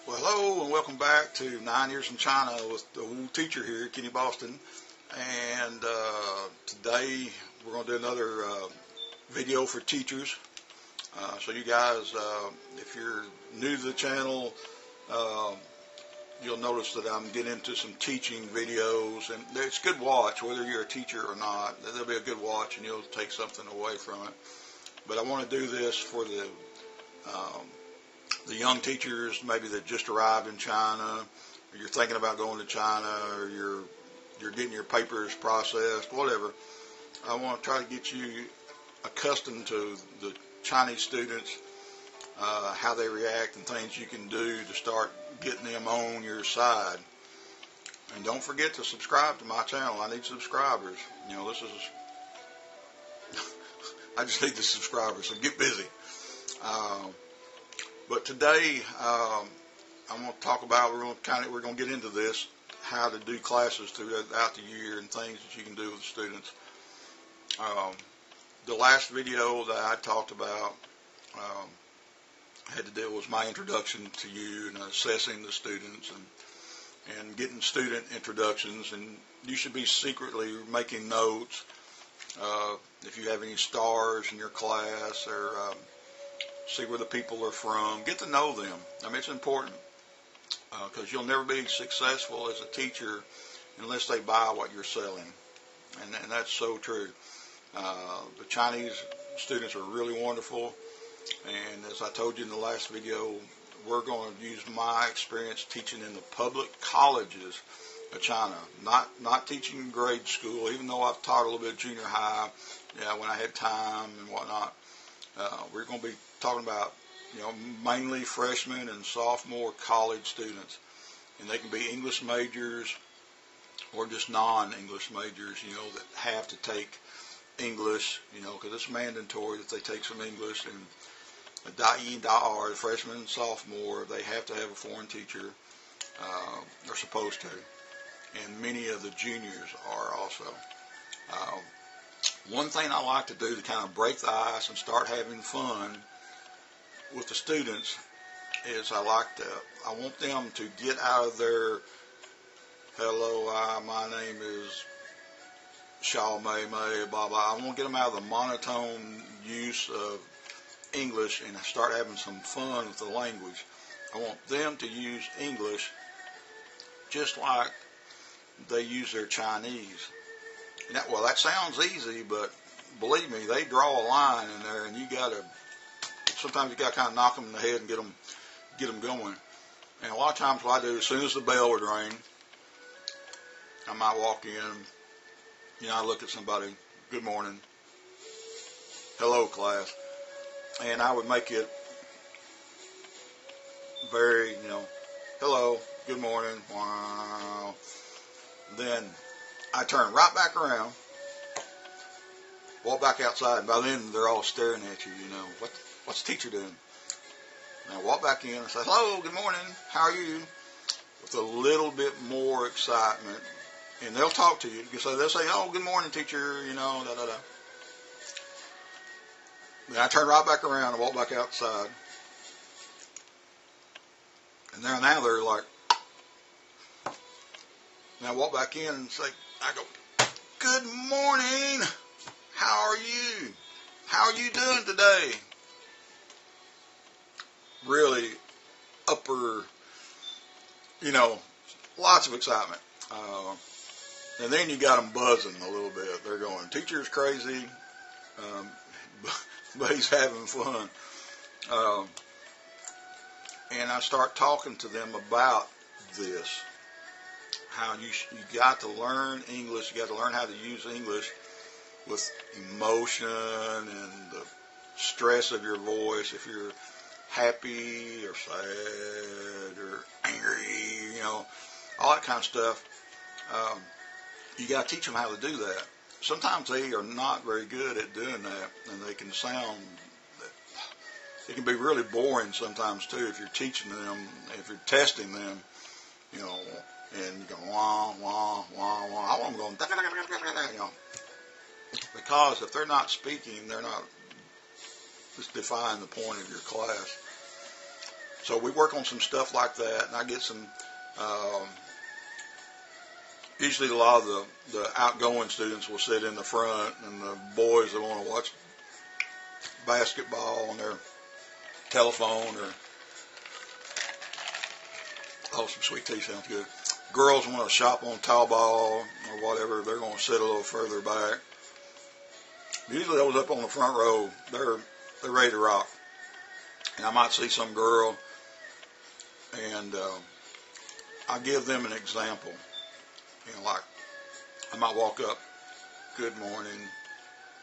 Well, hello and welcome back to 9 Years in China with the old teacher here, Kenny Boston. And today we're going to do another video for teachers. So you guys, if you're new to the channel, you'll notice that I'm getting into some teaching videos, and it's good watch whether you're a teacher or not. There'll be a good watch and you'll take something away from it. But I want to do this for the young teachers, maybe that just arrived in China, or you're thinking about going to China, or you're getting your papers processed, whatever. I want to try to get you accustomed to the Chinese students, how they react, and things you can do to start getting them on your side. And don't forget to subscribe to my channel. I need subscribers. You know, I just need the subscribers, so get busy. But today, I'm going to talk about, we're going to get into this, how to do classes throughout the year and things that you can do with the students. The last video that I talked about had to deal with my introduction to you and assessing the students and getting student introductions. And you should be secretly making notes if you have any stars in your class, or see where the people are from. Get to know them. I mean, it's important because you'll never be successful as a teacher unless they buy what you're selling. And that's so true. The Chinese students are really wonderful. And as I told you in the last video, we're going to use my experience teaching in the public colleges of China. Not teaching in grade school, even though I've taught a little bit of junior high, when I had time and whatnot. We're going to be talking about, mainly freshmen and sophomore college students. And they can be English majors or just non-English majors, that have to take English, because it's mandatory that they take some English. And the the freshman and sophomore, they have to have a foreign teacher. They're supposed to. And many of the juniors are also. One thing I like to do to kind of break the ice and start having fun with the students is I want them to get out of their, hello, my name is Shaw May, blah, blah. I want to get them out of the monotone use of English and start having some fun with the language. I want them to use English just like they use their Chinese. And that sounds easy, but believe me, they draw a line in there, and sometimes you got to kind of knock them in the head and get them going. And a lot of times what I do, as soon as the bell would ring, I might walk in, I look at somebody, good morning, hello class, and I would make it very, hello, good morning, wow. Then I turn right back around, walk back outside, and by then they're all staring at you, what's the teacher doing? And I walk back in and say, hello, good morning, how are you? With a little bit more excitement, and they'll talk to you. They'll say, oh, good morning, teacher, da-da-da. Then I turn right back around and walk back outside. And now they're like, and I walk back in and I go, good morning, how are you? How are you doing today? Really upper, lots of excitement. And then you got them buzzing a little bit. They're going, teacher's crazy, but he's having fun. And I start talking to them about this. How you got to learn English, you got to learn how to use English with emotion and the stress of your voice. If you're happy or sad or angry, all that kind of stuff. You got to teach them how to do that. Sometimes they are not very good at doing that, and they can it can be really boring sometimes too if you're teaching them, if you're testing them, and you go, wah, wah, wah, wah. I want them going, da, da, da, da, da, because if they're not speaking, they're not just define the point of your class. So we work on some stuff like that, and I get some, usually a lot of the outgoing students will sit in the front, and the boys that want to watch basketball on their telephone or, oh, some sweet tea sounds good. Girls want to shop on Taobao or whatever, they're going to sit a little further back. Usually those up on the front row, they're ready to rock. And I might see some girl, and I give them an example. You know, like, I might walk up, good morning,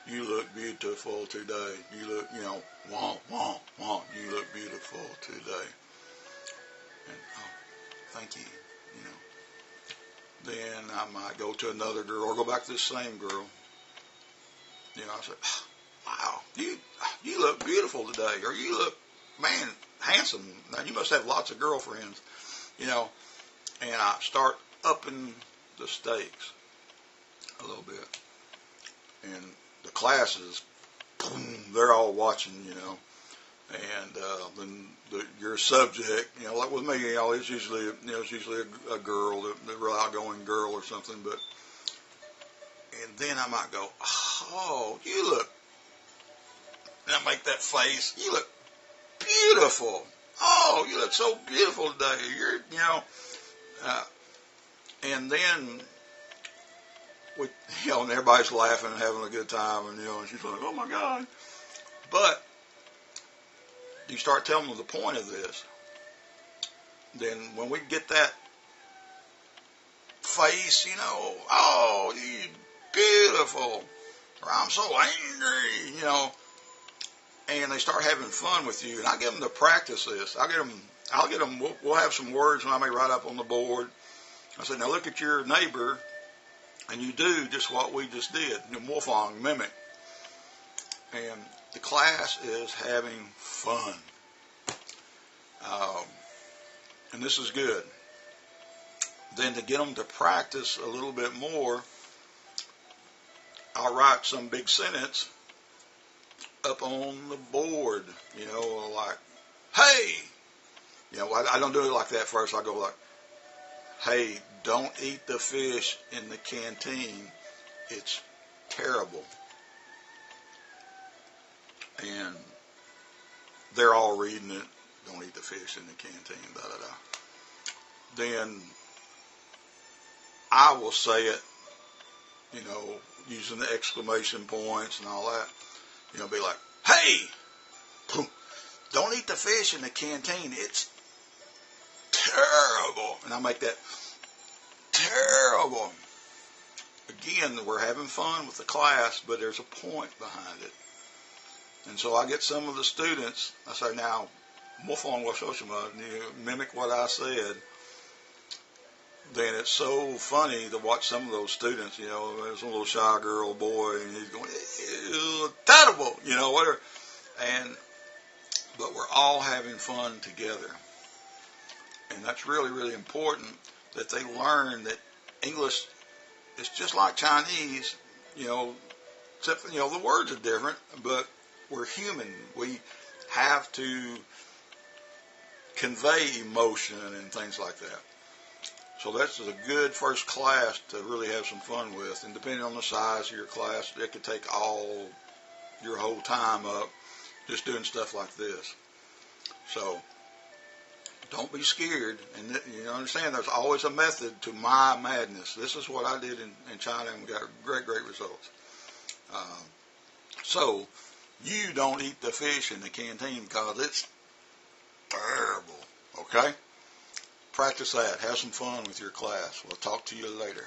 you look beautiful today. You look, you know, you look beautiful today. And, oh, thank you, you know. Then I might go to another girl, or go back to the same girl. You know, I say, wow, you look beautiful today, or you look, man, handsome. Now, you must have lots of girlfriends, you know. And I start upping the stakes a little bit. And the classes, boom, they're all watching, you know. And then your subject, you know, like with me, you know, it's usually a girl, a real outgoing girl or something. But and then I might go, oh, you look, and I make that face. You look beautiful. Oh, you look so beautiful today. You're, you know, and then we, you know, and everybody's laughing and having a good time, and you know, and she's like, oh my God. But you start telling them the point of this, then when we get that face, you know, oh, you beautiful, or I'm so angry, you know, and they start having fun with you, and I get them to practice this. I'll get them, we'll have some words, and I may write up on the board. I say, now look at your neighbor, and you do just what we just did, Wolfgang, mimic. And the class is having fun. And this is good. Then to get them to practice a little bit more, I'll write some big sentence up on the board, you know, like, hey, you know, I don't do it like that first. I go like, hey, don't eat the fish in the canteen. It's terrible. And they're all reading it. Don't eat the fish in the canteen, da da da. Then I will say it, you know, using the exclamation points and all that. You know, be like, hey, don't eat the fish in the canteen. It's terrible. And I make that terrible. Again, we're having fun with the class, but there's a point behind it. And so I get some of the students, I say, now, Wolfgang Washoshima, you mimic what I said. Then it's so funny to watch some of those students, you know, there's a little shy girl, boy, and he's going, terrible, you know, whatever. But we're all having fun together. And that's really, really important that they learn that English is just like Chinese, you know, except, you know, the words are different, but we're human. We have to convey emotion and things like that. So that's a good first class to really have some fun with. And depending on the size of your class, it could take all your whole time up just doing stuff like this. So don't be scared. And you understand there's always a method to my madness. This is what I did in China, and we got great, great results. So you don't eat the fish in the canteen because it's terrible. Okay? Practice that. Have some fun with your class. We'll talk to you later.